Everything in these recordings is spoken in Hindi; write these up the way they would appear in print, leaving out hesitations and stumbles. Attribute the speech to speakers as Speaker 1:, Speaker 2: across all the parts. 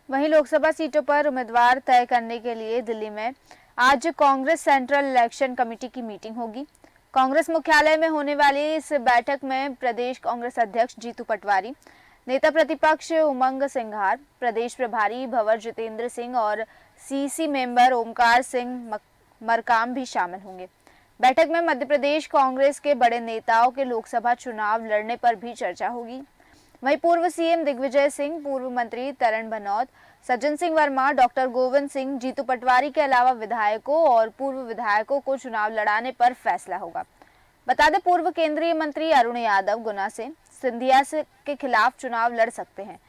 Speaker 1: वहीं लोकसभा सीटों पर उम्मीदवार तय करने के लिए दिल्ली में आज कांग्रेस सेंट्रल इलेक्शन कमेटी की मीटिंग होगी। कांग्रेस मुख्यालय में होने वाली इस बैठक में प्रदेश कांग्रेस अध्यक्ष जीतू पटवारी, नेता प्रतिपक्ष उमंग सिंघार, प्रदेश प्रभारी भंवर जितेंद्र सिंह और सीसी मेंबर ओमकार सिंह मरकाम भी शामिल होंगे। बैठक में मध्य प्रदेश कांग्रेस के बड़े नेताओं के लोकसभा चुनाव लड़ने पर भी चर्चा होगी। वहीं पूर्व सीएम दिग्विजय सिंह, पूर्व मंत्री तरण भनौत, सज्जन सिंह वर्मा, डॉक्टर गोविंद सिंह, जीतू पटवारी के अलावा विधायकों और पूर्व विधायकों को चुनाव लड़ाने पर फैसला होगा। बता दें, पूर्व केंद्रीय मंत्री अरुण यादव गुना से सिंधिया के खिलाफ चुनाव लड़ सकते हैं।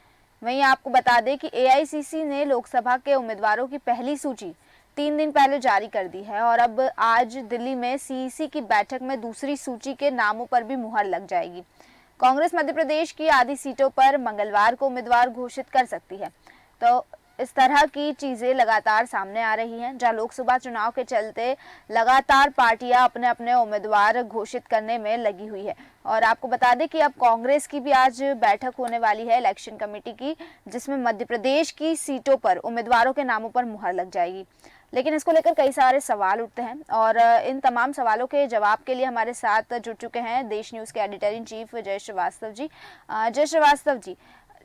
Speaker 1: वहीं आपको बता दें कि एआईसीसी ने लोकसभा के उम्मीदवारों की पहली सूची 3 दिन पहले जारी कर दी है और अब आज दिल्ली में सीईसी की बैठक में दूसरी सूची के नामों पर भी मुहर लग जाएगी। कांग्रेस मध्य प्रदेश की आधी सीटों पर मंगलवार को उम्मीदवार घोषित कर सकती है। तो इस तरह की चीजें लगातार सामने आ रही हैं, जहां लोकसभा चुनाव के चलते लगातार पार्टियां अपने अपने उम्मीदवार घोषित करने में लगी हुई है। और आपको बता दें कि अब कांग्रेस की भी आज बैठक होने वाली है इलेक्शन कमेटी की, जिसमें मध्य प्रदेश की सीटों पर उम्मीदवारों के नामों पर मुहर लग जाएगी। लेकिन इसको लेकर कई सारे सवाल उठते हैं और इन तमाम सवालों के जवाब के लिए हमारे साथ जुड़ चुके हैं देश न्यूज़ के एडिटर इन चीफ जय श्रीवास्तव जी। जय श्रीवास्तव जी,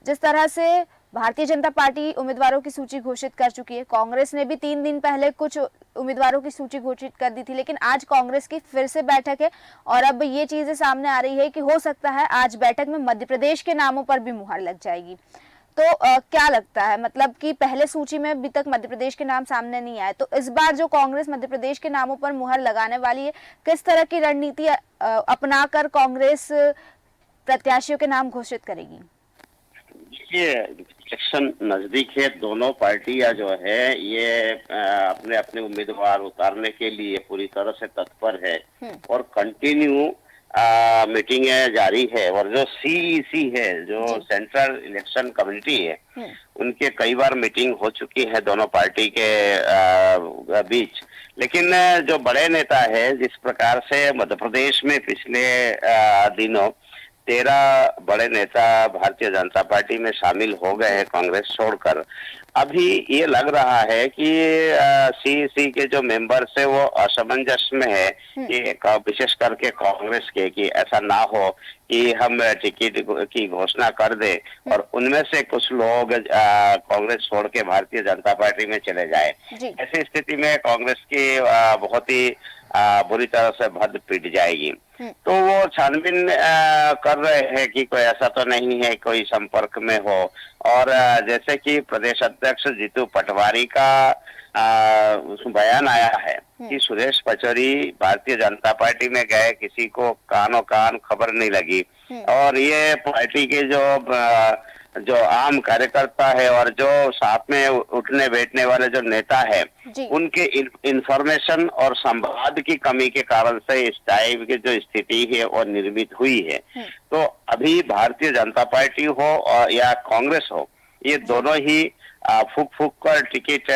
Speaker 1: जिस तरह से भारतीय जनता पार्टी उम्मीदवारों की सूची घोषित कर चुकी है, कांग्रेस ने भी 3 दिन पहले कुछ उम्मीदवारों की सूची घोषित कर दी थी, लेकिन आज कांग्रेस की फिर से बैठक है और अब ये चीजें सामने आ रही है कि हो सकता है आज बैठक में मध्य प्रदेश के नामों पर भी मुहर लग जाएगी। तो क्या लगता है, मतलब कि पहले सूची में अभी तक मध्य प्रदेश के नाम सामने नहीं आए, तो इस बार जो कांग्रेस मध्य प्रदेश के नामों पर मुहर लगाने वाली है, किस तरह की रणनीति अपनाकर कांग्रेस प्रत्याशियों के नाम घोषित करेगी?
Speaker 2: देखिए, इलेक्शन नजदीक है। दोनों पार्टियां जो है ये अपने अपने उम्मीदवार उतारने के लिए पूरी तरह से तत्पर है और कंटिन्यू मीटिंगें जारी है। और जो सीईसी है, जो सेंट्रल इलेक्शन कमेटी है, उनके कई बार मीटिंग हो चुकी है दोनों पार्टी के बीच। लेकिन जो बड़े नेता है, जिस प्रकार से मध्य प्रदेश में पिछले दिनों 13 बड़े नेता भारतीय जनता पार्टी में शामिल हो गए हैं कांग्रेस छोड़कर, अभी ये लग रहा है कि सीईसी के जो मेंबर्स है वो असमंजस में है कि विशेष करके कांग्रेस के, कि ऐसा ना हो कि हम टिकट की घोषणा कर दे और उनमें से कुछ लोग कांग्रेस छोड़ के भारतीय जनता पार्टी में चले जाए। ऐसी स्थिति में कांग्रेस की बहुत ही बुरी तरह से भद्द पीट जाएगी। तो वो छानबीन कर रहे हैं कि कोई ऐसा तो नहीं है कोई संपर्क में हो। और जैसे कि प्रदेश अध्यक्ष जीतू पटवारी का बयान आया है कि सुरेश पचौरी भारतीय जनता पार्टी में गए, किसी को कानो कान खबर नहीं लगी। और ये पार्टी के जो आम कार्यकर्ता है और जो साथ में उठने बैठने वाले जो नेता है, उनके इंफॉर्मेशन और संवाद की कमी के कारण से इस टाइप की जो स्थिति है वो निर्मित हुई है। तो अभी भारतीय जनता पार्टी हो और या कांग्रेस हो, ये दोनों ही फूक फूक कर टिकट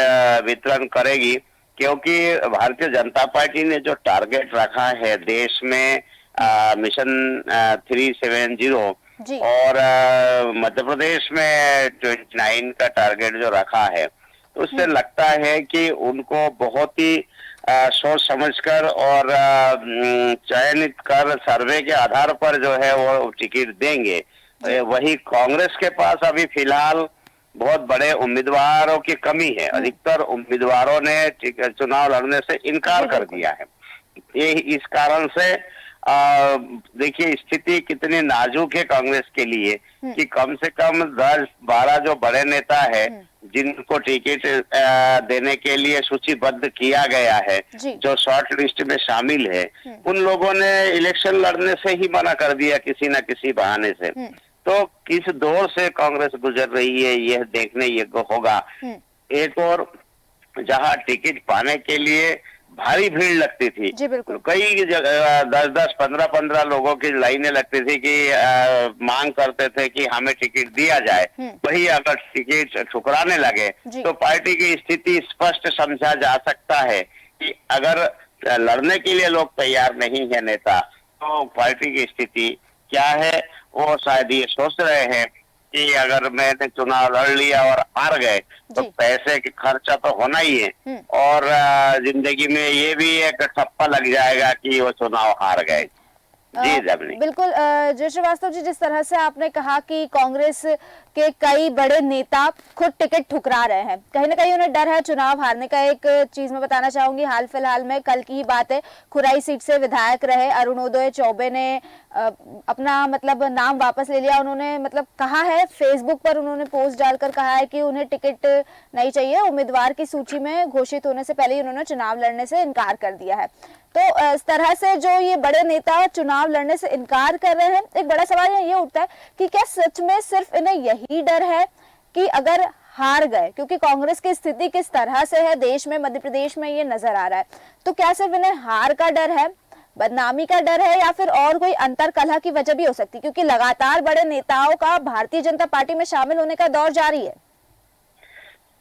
Speaker 2: वितरण करेगी, क्योंकि भारतीय जनता पार्टी ने जो टारगेट रखा है देश में मिशन 370 और मध्य प्रदेश में 29 का टारगेट जो रखा है, तो उससे लगता है कि उनको बहुत ही सोच समझकर और चयनित कर सर्वे के आधार पर जो है वो टिकट देंगे। वही कांग्रेस के पास अभी फिलहाल बहुत बड़े उम्मीदवारों की कमी है। अधिकतर उम्मीदवारों ने चुनाव लड़ने से इनकार कर दिया है। ये इस कारण से देखिए स्थिति कितनी नाजुक है कांग्रेस के लिए कि कम से कम 10-12 जो बड़े नेता है जिनको टिकट देने के लिए सूचीबद्ध किया गया है, जो शॉर्ट लिस्ट में शामिल है, उन लोगों ने इलेक्शन लड़ने से ही मना कर दिया किसी न किसी बहाने से। तो किस दौर से कांग्रेस गुजर रही है यह देखने योग्य होगा। एक और जहां टिकट पाने के लिए भारी भीड़ लगती थी, कई जगह 10-10, 15-15 लोगों की लाइनें लगती थी कि मांग करते थे कि हमें टिकट दिया जाए। वही अगर टिकट ठुकराने लगे तो पार्टी की स्थिति स्पष्ट समझा जा सकता है कि अगर लड़ने के लिए लोग तैयार नहीं है नेता, तो पार्टी की स्थिति क्या है। वो शायद ये सोच रहे हैं कि अगर मैंने चुनाव लड़ लिया और हार गए तो
Speaker 1: जी।
Speaker 2: पैसे की खर्चा तो होना ही है और जिंदगी में ये भी एक ठप्पा लग जाएगा कि वो चुनाव हार गए।
Speaker 1: जी।
Speaker 2: जी जबनी
Speaker 1: बिल्कुल जय श्रीवास्तव जी, जिस तरह से आपने कहा कि कांग्रेस के कई बड़े नेता खुद टिकट ठुकरा रहे हैं, कहीं ना कहीं उन्हें डर है चुनाव हारने का। एक चीज मैं बताना चाहूंगी, हाल फिलहाल में कल की ही बात है, खुराई सीट से विधायक रहे अरुणोदय चौबे ने अपना मतलब नाम वापस ले लिया। उन्होंने मतलब कहा है, फेसबुक पर उन्होंने पोस्ट डालकर कहा है कि उन्हें टिकट नहीं चाहिए, उम्मीदवार की सूची में घोषित होने से पहले ही उन्होंने चुनाव लड़ने से इनकार कर दिया है। तो इस तरह से जो ये बड़े नेता चुनाव लड़ने से इनकार कर रहे हैं, एक बड़ा सवाल ये उठता है कि क्या सच में सिर्फ इन्हें यही डर है कि अगर हार गए, क्योंकि कांग्रेस की स्थिति किस तरह से है देश में, मध्य प्रदेश में ये नजर आ रहा है, तो क्या सिर्फ इन्हें हार का डर है, बदनामी का डर है, या फिर और कोई अंतर कलह की वजह भी हो सकती है, क्योंकि लगातार बड़े नेताओं का भारतीय जनता पार्टी में शामिल होने का दौर जारी है।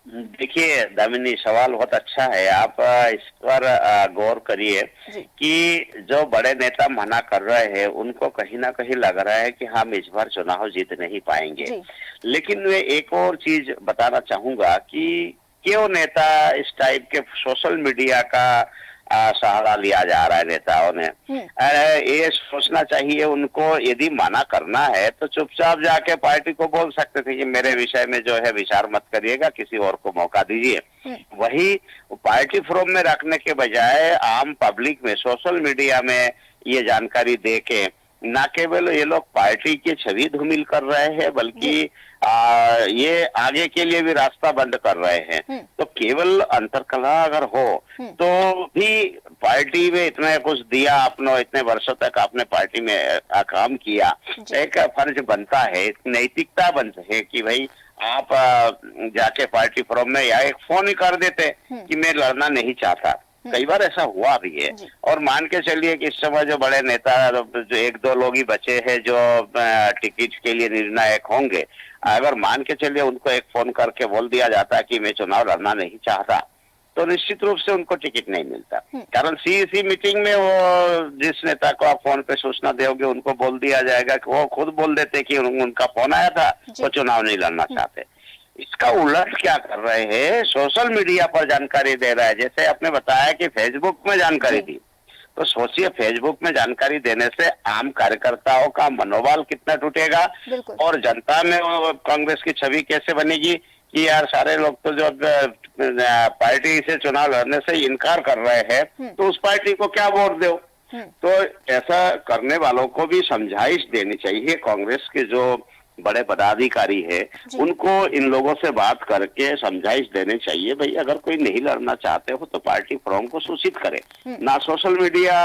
Speaker 2: देखिए दामिनी, सवाल बहुत अच्छा है। आप इस पर गौर करिए कि जो बड़े नेता मना कर रहे हैं उनको कहीं ना कहीं लग रहा है कि हम इस बार चुनाव जीत नहीं पाएंगे। लेकिन मैं एक और चीज बताना चाहूंगा कि क्यों नेता इस टाइप के सोशल मीडिया का सहारा लिया जा रहा है नेताओं ने। ये सोचना चाहिए उनको, यदि मना करना है तो चुपचाप जाके पार्टी को बोल सकते थे कि मेरे विषय में जो है विचार मत करिएगा, किसी और को मौका दीजिए। वही पार्टी फोरम में रखने के बजाय आम पब्लिक में सोशल मीडिया में ये जानकारी दे के न केवल ये लोग पार्टी की छवि धूमिल कर रहे हैं, बल्कि ये आगे के लिए भी रास्ता बंद कर रहे हैं। तो केवल अंतरकलह अगर हो तो भी पार्टी में इतना कुछ दिया, अपने इतने वर्षों तक आपने पार्टी में काम किया, एक फर्ज बनता है, नैतिकता बनती है कि भाई आप जाके पार्टी फोरम में या एक फोन ही कर देते कि मैं लड़ना नहीं चाहता। कई बार ऐसा हुआ भी है। और मान के चलिए कि इस समय जो बड़े नेता जो एक दो लोग ही बचे हैं जो टिकट के लिए निर्णायक होंगे, अगर मान के चलिए उनको एक फोन करके बोल दिया जाता कि मैं चुनाव लड़ना नहीं चाहता, तो निश्चित रूप से उनको टिकट नहीं मिलता। कारण सीईसी मीटिंग में वो जिस नेता को आप फोन पे सूचना दोगे उनको बोल दिया जाएगा कि वो खुद बोल देते कि उनका फोन आया था, वो चुनाव नहीं लड़ना चाहते। इसका उलट क्या कर रहे हैं, सोशल मीडिया पर जानकारी दे रहा है। जैसे आपने बताया कि फेसबुक में जानकारी दी, तो सोचिए फेसबुक में जानकारी देने से आम कार्यकर्ताओं का मनोबल कितना टूटेगा और जनता में कांग्रेस की छवि कैसे बनेगी कि यार सारे लोग तो जो पार्टी से चुनाव लड़ने से इनकार कर रहे हैं तो उस पार्टी को क्या वोट दो। तो ऐसा करने वालों को भी समझाइश देनी चाहिए। कांग्रेस के जो बड़े पदाधिकारी है उनको इन लोगों से बात करके समझाइश देने चाहिए, भाई अगर कोई नहीं लड़ना चाहते हो तो पार्टी फोरम को सूचित करे, ना सोशल मीडिया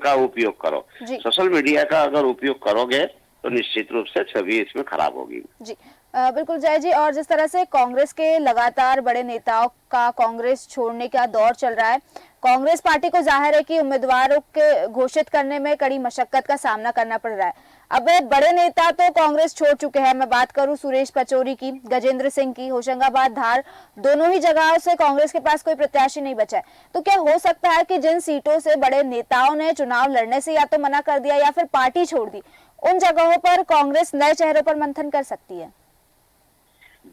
Speaker 2: का उपयोग करो। सोशल मीडिया का अगर उपयोग करोगे तो निश्चित रूप से छवि इसमें खराब होगी।
Speaker 1: जी बिल्कुल जय जी। और जिस तरह से कांग्रेस के लगातार बड़े नेताओं का कांग्रेस छोड़ने का दौर चल रहा है, कांग्रेस पार्टी को जाहिर है कि उम्मीदवारों के घोषित करने में कड़ी मशक्कत का सामना करना पड़ रहा है। अब बड़े नेता तो कांग्रेस छोड़ चुके हैं, मैं बात करूं सुरेश पचौरी की, गजेंद्र सिंह की, होशंगाबाद धार दोनों ही जगहों से कांग्रेस के पास कोई प्रत्याशी नहीं बचा है। तो क्या हो सकता है कि जिन सीटों से बड़े नेताओं ने चुनाव लड़ने से या तो मना कर दिया या फिर पार्टी छोड़ दी, उन जगहों पर कांग्रेस नए चेहरों पर मंथन कर सकती है?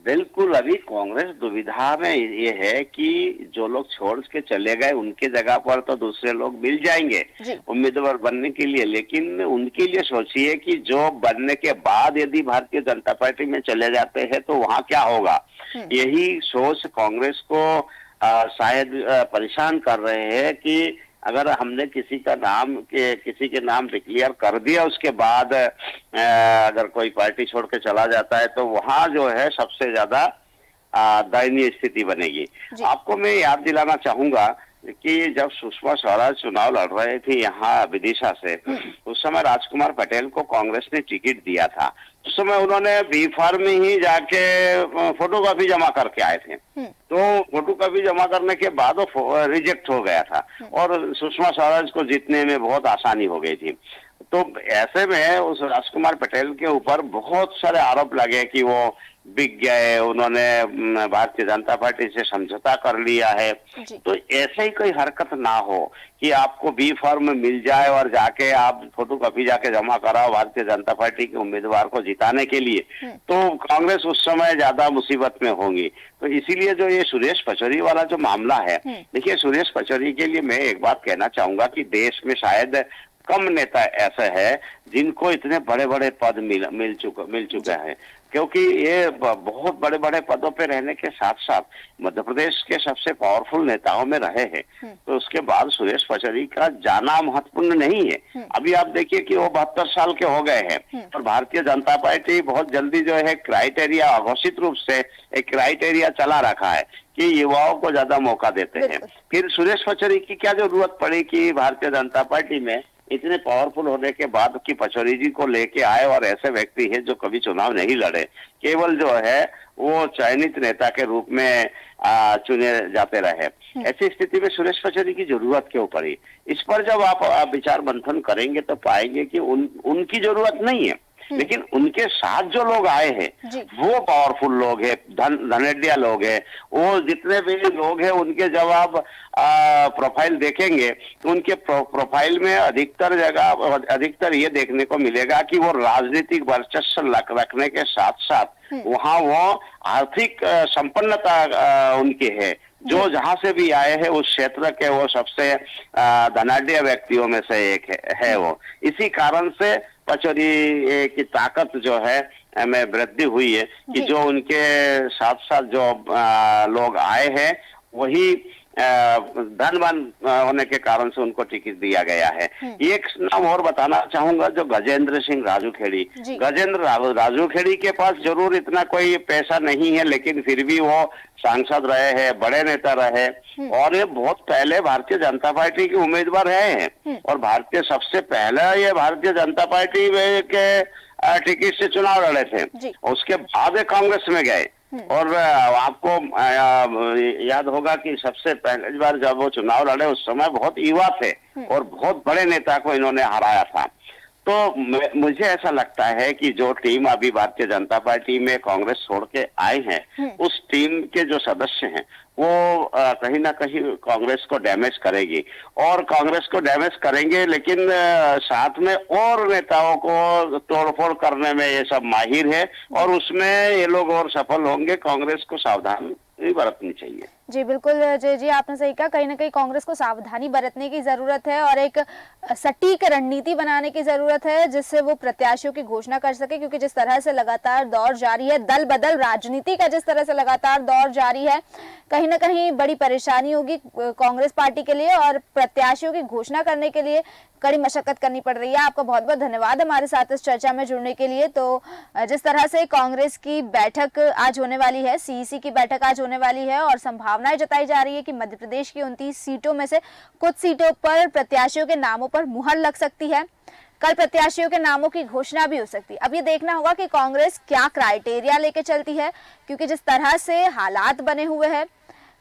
Speaker 2: बिल्कुल, अभी कांग्रेस दुविधा में ये है कि जो लोग छोड़ के चले गए उनके जगह पर तो दूसरे लोग मिल जाएंगे उम्मीदवार बनने के लिए, लेकिन उनके लिए सोचिए कि जो बनने के बाद यदि भारतीय जनता पार्टी में चले जाते हैं तो वहाँ क्या होगा। यही सोच कांग्रेस को शायद परेशान कर रहे हैं कि अगर हमने किसी के नाम डिक्लेयर कर दिया, उसके बाद अगर कोई पार्टी छोड़ के चला जाता है तो वहां जो है सबसे ज्यादा दयनीय स्थिति बनेगी। आपको मैं याद दिलाना चाहूंगा कि जब सुषमा स्वराज चुनाव लड़ रहे थे यहाँ विदिशा से, उस समय राजकुमार पटेल को कांग्रेस ने टिकट दिया था। उस समय उन्होंने बी फार्म में ही जाके फोटोकॉपी जमा करके आए थे, तो फोटोकॉपी जमा करने के बाद वो रिजेक्ट हो गया था और सुषमा स्वराज को जीतने में बहुत आसानी हो गई थी। तो ऐसे में उस राजकुमार पटेल के ऊपर बहुत सारे आरोप लगे कि वो बिक गए, उन्होंने भारतीय जनता पार्टी से समझौता कर लिया है।
Speaker 1: जी।
Speaker 2: तो ऐसे ही कोई हरकत ना हो कि आपको बी फॉर्म मिल जाए और जाके आप फोटोकॉपी जाके जमा कराओ भारतीय जनता पार्टी के उम्मीदवार को जिताने के लिए, तो कांग्रेस उस समय ज्यादा मुसीबत में होगी। तो इसीलिए जो ये सुरेश पचौरी वाला जो मामला है, देखिए सुरेश पचौरी के लिए मैं एक बात कहना चाहूंगा कि देश में शायद कम नेता ऐसे है जिनको इतने बड़े बड़े पद मिल चुके हैं, क्योंकि ये बहुत बड़े बड़े पदों पे रहने के साथ साथ मध्य प्रदेश के सबसे पावरफुल नेताओं में रहे हैं। तो उसके बाद सुरेश पचौरी का जाना महत्वपूर्ण नहीं है। अभी आप देखिए कि वो 72 साल के हो गए हैं और भारतीय जनता पार्टी बहुत जल्दी जो है क्राइटेरिया, अघोषित रूप से एक क्राइटेरिया चला रखा है कि युवाओं को ज्यादा मौका देते हैं। फिर सुरेश पचौरी की क्या जरूरत पड़ी कि भारतीय जनता पार्टी में इतने पावरफुल होने के बाद कि पचौरी जी को लेके आए और ऐसे व्यक्ति है जो कभी चुनाव नहीं लड़े, केवल जो है वो चयनित नेता के रूप में चुने जाते रहे। ऐसी स्थिति में सुरेश पचौरी की जरूरत क्यों पड़ी? इस पर जब आप विचार मंथन करेंगे तो पाएंगे कि उनकी जरूरत नहीं है, लेकिन उनके साथ जो लोग आए हैं वो पावरफुल लोग हैं, धनेडिया लोग हैं। वो जितने भी लोग हैं उनके जब आप प्रोफाइल देखेंगे तो उनके प्रोफाइल में अधिकतर ये देखने को मिलेगा कि वो राजनीतिक वर्चस्व रखने के साथ साथ वहाँ वो आर्थिक संपन्नता उनकी है। जो जहां से भी आए हैं उस क्षेत्र के वो सबसे धनाढ्य व्यक्तियों में से एक है वो। इसी कारण से पचौरी की ताकत जो है में वृद्धि हुई है कि जो उनके साथ साथ जो लोग आए हैं वही धनवान होने के कारण से उनको टिकट दिया गया है। एक नाम और बताना चाहूंगा, जो गजेंद्र सिंह राजूखेड़ी। गजेंद्र राजूखेड़ी के पास जरूर इतना कोई पैसा नहीं है, लेकिन फिर भी वो सांसद रहे हैं, बड़े नेता रहे और ये बहुत पहले भारतीय जनता पार्टी के उम्मीदवार रहे हैं और सबसे पहले ये भारतीय जनता पार्टी के टिकट से चुनाव लड़े थे। उसके बाद कांग्रेस में गए और आपको याद होगा कि सबसे पहली बार जब वो चुनाव लड़े उस समय बहुत युवा थे और बहुत बड़े नेता को इन्होंने हराया था। तो मुझे ऐसा लगता है कि जो टीम अभी भारतीय जनता पार्टी में कांग्रेस छोड़ के आए हैं, उस टीम के जो सदस्य हैं वो कहीं ना कहीं कांग्रेस को डैमेज करेगी और कांग्रेस को डैमेज करेंगे, लेकिन साथ में और नेताओं को तोड़फोड़ करने में ये सब माहिर है और उसमें ये लोग और सफल होंगे। कांग्रेस को सावधानी बरतनी चाहिए।
Speaker 1: जी बिल्कुल जय जी, आपने सही कहा। कहीं ना कहीं कांग्रेस को सावधानी बरतने की जरूरत है और एक सटीक रणनीति बनाने की जरूरत है जिससे वो प्रत्याशियों की घोषणा कर सके, क्योंकि जिस तरह से लगातार दौर जारी है, दल बदल राजनीति का जिस तरह से लगातार दौर जारी है, कहीं ना कहीं बड़ी परेशानी होगी कांग्रेस पार्टी के लिए और प्रत्याशियों की घोषणा करने के लिए कड़ी मशक्कत करनी पड़ रही है। आपका बहुत बहुत धन्यवाद हमारे साथ इस चर्चा में जुड़ने के लिए। तो जिस तरह से कांग्रेस की बैठक आज होने वाली है, सीईसी की बैठक आज होने वाली है और संभावनाएं जताई जा रही है कि मध्य प्रदेश की 29 सीटों में से कुछ सीटों पर प्रत्याशियों के नामों पर मुहर लग सकती है। कल प्रत्याशियों के नामों की घोषणा भी हो सकती है। अब ये देखना होगा कि कांग्रेस क्या क्राइटेरिया लेके चलती है, क्योंकि जिस तरह से हालात बने हुए हैं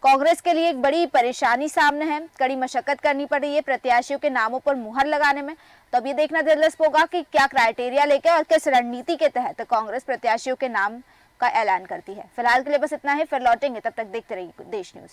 Speaker 1: कांग्रेस के लिए एक बड़ी परेशानी सामने है, कड़ी मशक्कत करनी पड़ रही है प्रत्याशियों के नामों पर मुहर लगाने में। तो अब ये देखना दिलचस्प होगा कि क्या क्राइटेरिया लेकर और किस रणनीति के तहत कांग्रेस प्रत्याशियों के नाम का ऐलान करती है। फिलहाल के लिए बस इतना ही, फिर लौटेंगे, तब तक देखते रहिए देश न्यूज।